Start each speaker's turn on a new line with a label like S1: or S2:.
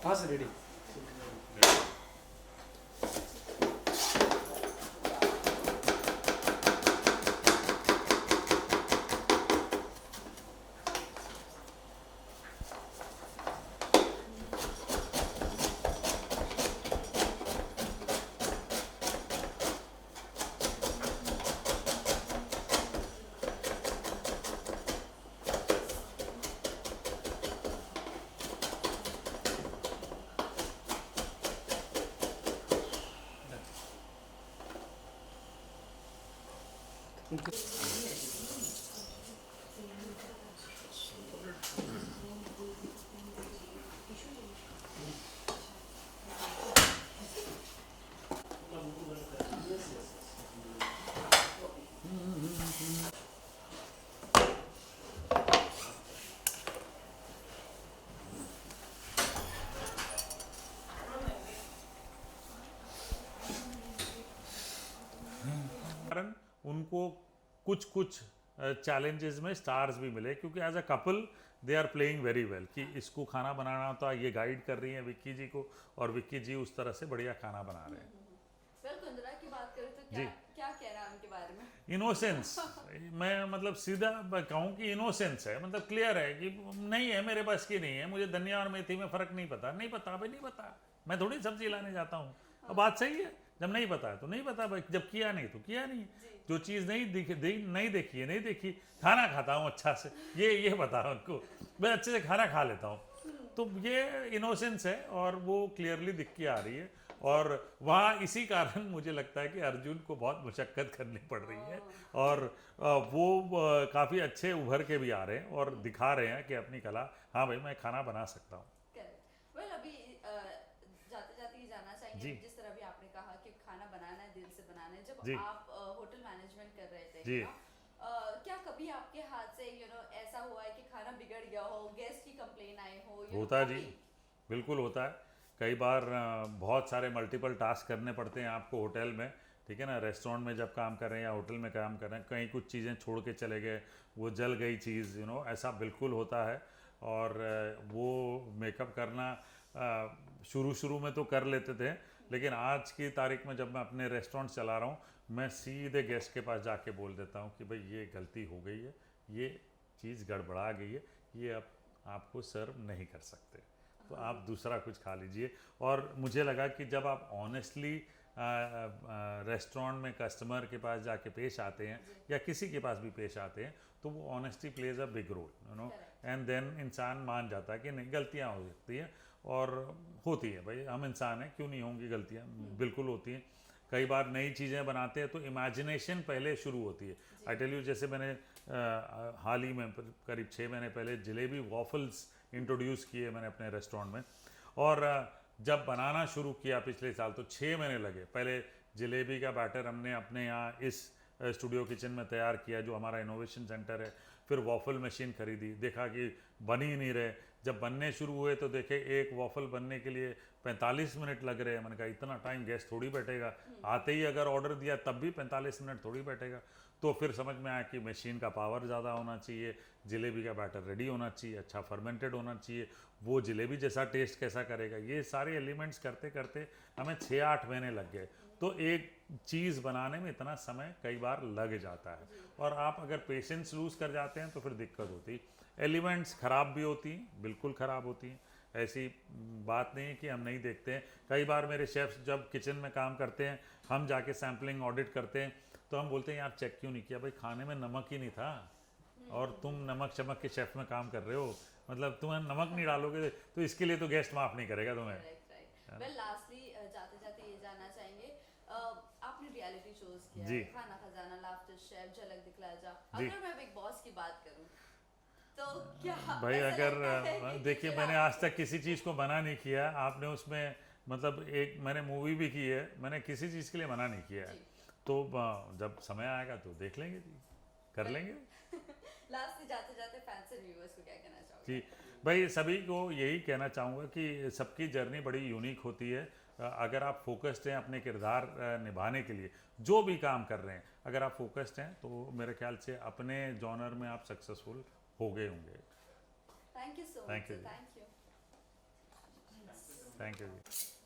S1: हाँ sir ready.
S2: कारण उनको कुछ कुछ चैलेंजेस में स्टार्स भी मिले, क्योंकि as a couple they are playing very well. कि इसको खाना बनाना होता है, ये गाइड कर रही हैं विक्की जी को, और विक्की जी उस तरह से बढ़िया खाना बना रहे हैं।
S3: वेल कुंदरा की बात करें तो
S2: जी,
S3: क्या कहना है उनके बारे में?
S2: इनोसेंस। मैं मतलब सीधा कहूँ कि इनोसेंस है, मतलब क्लियर है कि नहीं है मेरे पास की नहीं है, मुझे धनिया और मेथी में फ़र्क नहीं पता, नहीं पता भाई, नहीं पता। मैं थोड़ी सब्जी लाने जाता हूँ। अब बात सही है, जब नहीं पता है तो नहीं पता भाई, जब किया नहीं तो किया नहीं। जो चीज़ नहीं नहीं देखी है नहीं देखी। खाना खाता हूँ अच्छा से, ये पता है उनको, मैं अच्छे से खाना खा लेता हूँ। तो ये इनोसेंस है और वो क्लियरली दिख के आ रही है। और वहाँ इसी कारण मुझे लगता है कि अर्जुन को बहुत मशक्क़त करनी पड़ रही है, और वो काफ़ी अच्छे उभर के भी आ रहे हैं और दिखा रहे हैं कि अपनी कला, हाँ भाई मैं खाना बना सकता हूँ।
S3: करेक्ट। वेल अभी जाते जाते ये जानना चाहेंगे,
S2: जी
S3: जिस तरह भी आपने कहा कि खाना बनाना है, दिल से बनाना है। जब
S2: जी
S3: आप होटल मैनेजमेंट कर रहे थे
S2: जी।
S3: क्या कभी आपके हाथ से ऐसा हुआ है कि खाना बिगड़ गया हो, गेस्ट की कंप्लेन आई हो?
S2: होता है जी,
S3: कभी?
S2: बिल्कुल होता है। कई बार बहुत सारे मल्टीपल टास्क करने पड़ते हैं आपको होटल में, ठीक है ना। रेस्टोरेंट में जब काम कर रहे हैं या होटल में काम कर रहे हैं, कहीं कुछ चीज़ें छोड़ के चले गए, वो जल गई चीज़, ऐसा बिल्कुल होता है। और वो मेकअप करना शुरू शुरू में तो कर लेते थे, लेकिन आज की तारीख में जब मैं अपने रेस्टोरेंट चला रहा हूँ, मैं सीधे गेस्ट के पास जाके बोल देता हूँ कि भाई ये गलती हो गई है, ये चीज़ गड़बड़ा गई है, ये अब आपको सर्व नहीं कर सकते, तो आप दूसरा कुछ खा लीजिए। और मुझे लगा कि जब आप ऑनेस्टली रेस्टोरेंट में कस्टमर के पास जाके पेश आते हैं या किसी के पास भी पेश आते हैं, तो वो honesty plays a big role, and then इंसान मान जाता है कि नहीं, गलतियाँ हो सकती हैं और होती है भाई, हम इंसान हैं, क्यों नहीं होंगी गलतियाँ, बिल्कुल होती हैं। कई बार नई चीज़ें बनाते हैं तो इमेजिनेशन पहले शुरू होती है। आई टेल यू, जैसे मैंने हाल ही में करीब 6 महीने पहले जलेबी वॉफल्स इंट्रोड्यूस किए मैंने अपने रेस्टोरेंट में। और जब बनाना शुरू किया पिछले साल तो 6 महीने लगे। पहले जलेबी का बैटर हमने अपने यहाँ इस स्टूडियो किचन में तैयार किया, जो हमारा इनोवेशन सेंटर है। फिर वॉफल मशीन खरीदी, देखा कि बन ही नहीं रहे। जब बनने शुरू हुए तो देखे एक वॉफल बनने के लिए 45 मिनट लग रहे हैं। मैंने कहा इतना टाइम गेस्ट थोड़ी बैठेगा, आते ही अगर ऑर्डर दिया तब भी 45 मिनट थोड़ी बैठेगा। तो फिर समझ में आया कि मशीन का पावर ज़्यादा होना चाहिए, जलेबी का बैटर रेडी होना चाहिए, अच्छा फर्मेंटेड होना चाहिए, वो जलेबी जैसा टेस्ट कैसा करेगा। ये सारे एलिमेंट्स करते करते हमें 6-8 महीने लग गए। तो एक चीज़ बनाने में इतना समय कई बार लग जाता है, और आप अगर पेशेंस लूज़ कर जाते हैं तो फिर दिक्कत होती। एलिमेंट्स ख़राब भी होती हैं, बिल्कुल ख़राब होती हैं, ऐसी बात नहीं है कि हम नहीं देखते हैं। कई बार मेरे शेफ्स जब किचन में काम करते हैं, हम जाके सैम्पलिंग ऑडिट करते हैं, तो हम बोलते हैं यार चेक क्यों नहीं किया, भाई खाने में नमक ही नहीं था, और तुम नमक चमक के शेफ में काम कर रहे हो, मतलब तुम्हें नमक नहीं डालोगे तो इसके लिए तो गेस्ट माफ़ नहीं करेगा तुम्हें।
S3: राइट। वेल लास्टली जाते जाते ये जानना चाहेंगे, आपने रियलिटी शोज किया
S2: जी
S3: है, खाना खजाना, लाफ्टर शेफ, झलक दिखला जा।
S2: जी।
S3: अगर मैं बिग बॉस की बात करूं तो क्या
S2: भाई
S3: ऐसा
S2: अगर
S3: लगता है कि
S2: देखिए,
S3: किचन
S2: मैंने आज
S3: आपके
S2: तक किसी चीज़ को मना नहीं किया। आपने उसमें मतलब एक मैंने मूवी भी की है, मैंने किसी चीज़ के लिए मना नहीं किया है।
S3: जी
S2: तो जब समय आएगा तो देख लेंगे जी, कर लेंगे
S3: लास्ट जाते जाते फैंस एंड व्यूअर्स को क्या कहना
S2: जी।
S3: चाहोगे?
S2: भाई सभी को यही कहना चाहूँगा कि सबकी जर्नी बड़ी यूनिक होती है। अगर आप फोकस्ड हैं अपने किरदार निभाने के लिए, जो भी काम कर रहे हैं, अगर आप फोकस्ड हैं तो मेरे ख्याल से अपने जॉनर में आप सक्सेसफुल हो गए होंगे।
S3: Thank you so
S2: thank
S3: much,
S2: you ji.
S3: Thank you.
S2: Thank you ji.